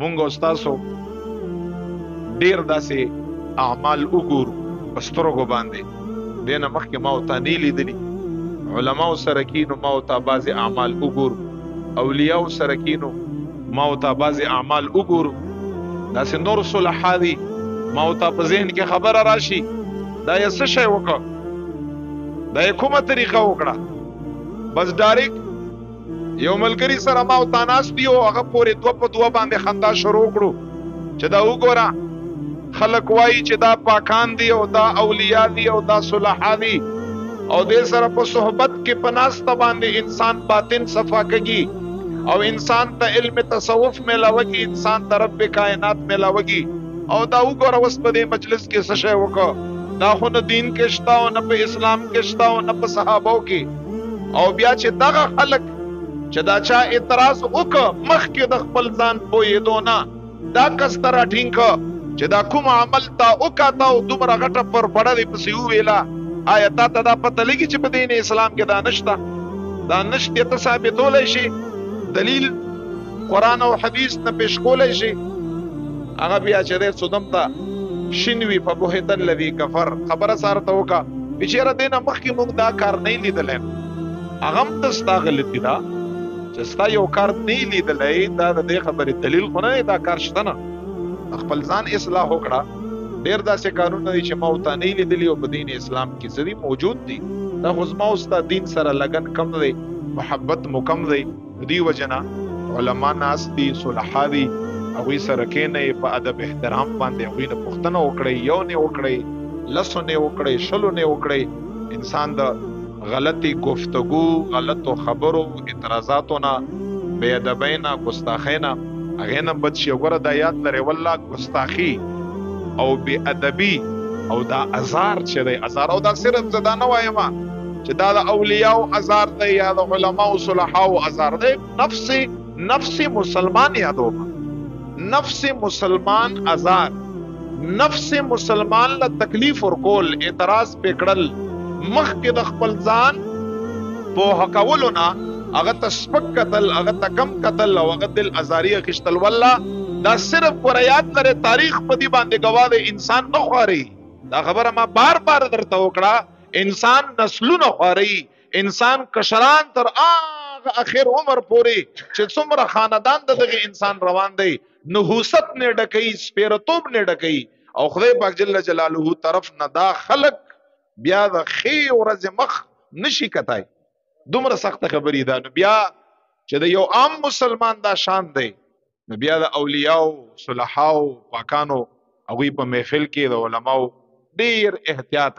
مونږ او ستاسو ډیر داسې اعمال وګورو په سترګو باندې، دینه مخکې ما او تا نه لیدلي. علماو سره کینو ما او تا بعضې اعمال وګورو، اولیاو سره کینو ما او تا بعضې اعمال وګورو. داسې نور صلحا دي ما او تا په ذهن کې خبره راشي دا یې څه شی وکړه، دا یې کومه طریقه وکړه. بس ډایرکټ یو ملګري سره ما او تا ناست دي او هغه پورې دوه په دوه باندې خندا شروع کړو چې دا وګوره خلک وایي چې دا پاکان دي او دا اولیاء دي او دا صلحا دي، او دې سره په صحبت کې په ناسته باندې انسان باطن صفا کږي او انسان ته علم تصوف میلاوږي، انسان ته رب کائنات میلاوږي. او دا وګوره اوس په دې مجلس کې څه شی وکړه، دا خو نه دین کې شته او نه په اسلام کې شته او نه په صحابو کې. او بیا چې دغه خلک چې دا چا اعتراض وکړه مخکې د خپل ځان پوهېدو نه، دا کس ته راټینګ چې دا کوم عمل تا وکړه او دومره غټه پرپړه دې پسې وویله، آیا تا ته دا پته لګي چې په دین اسلام کې دا نشته؟ دا نشته ته ثابتولی شي، دلیل قرآن او حدیث نه پیش کولی شي؟ هغه بیا چې دی صدم ته شین وي فبهت الذي کفر، خبره سره ته وکړه بچېره دې نه مخکې موږ دا کار نه لیدلی. هغه هم ته ستا غلطي ده چې ستا یو کار نه لیدلی، دا د دې خبرې دلیل خو نه دی دا کار شته نه. خپل ځان اصلاح وکړه. ډېر داسې کارونه دي چې ما او تا نه لیدلي او په دین اسلام کې څه دي موجود دي. دا خو زما او ستا دین سره لګن کم دی، محبت مو کم دی. دې وجه نه علما ناست دي، صلحا دي، هغوی سره کښېنئ په ادب احترام باندې هغوی نه پوښتنه وکړئ، یو نه وکړئ، لسو نه وکړئ، شلو نه وکړئ. انسان د غلطی گفتگو، غلطو خبرو، اعتراضاتو نه، بے ادبۍ نه، ګستاخۍ نه هغې نه بچ شي. وګوره دا یاد لرئ والله ګستاخي او بے ادبي او دا ازار چې دی ازار، او دا صرف زه دا نه وایم چې دا د اولیاو ازار دی یا د علماو صلحاو ازار دی. نفس مسلمان یادوم، نفس مسلمان ازار، نفس مسلمان له تکلیف ورکول، اعتراض پې کړل، مخکې د خپل ځان پوهه کولو نه هغه ته سپک کتل، هغه ته کم کتل او هغه دل ازاري اخیستل. والله دا صرف ور یاد لري، تاریخ په دې باندې گواه دی. انسان نه خواري، دا خبره ما بار بار درته وکړه، انسان نسلونه خواري، انسان کشران تر هغه اخر عمر پورې چې څومره خاندان دغه انسان روان دی، نحوست نه ډکوي، سپیرتوب نه ډکوي. او خدای پاک جل جلاله طرف نه دا خلق بیا د ښې ورځې مخ نشي کتای. دومره سخته خبرې ده. نو بیا چې د یو عام مسلمان دا شان دی، نو بیا د اولیاو صلحاو پاکانو هغوی په محفل کې د علماو ډیر احتیاط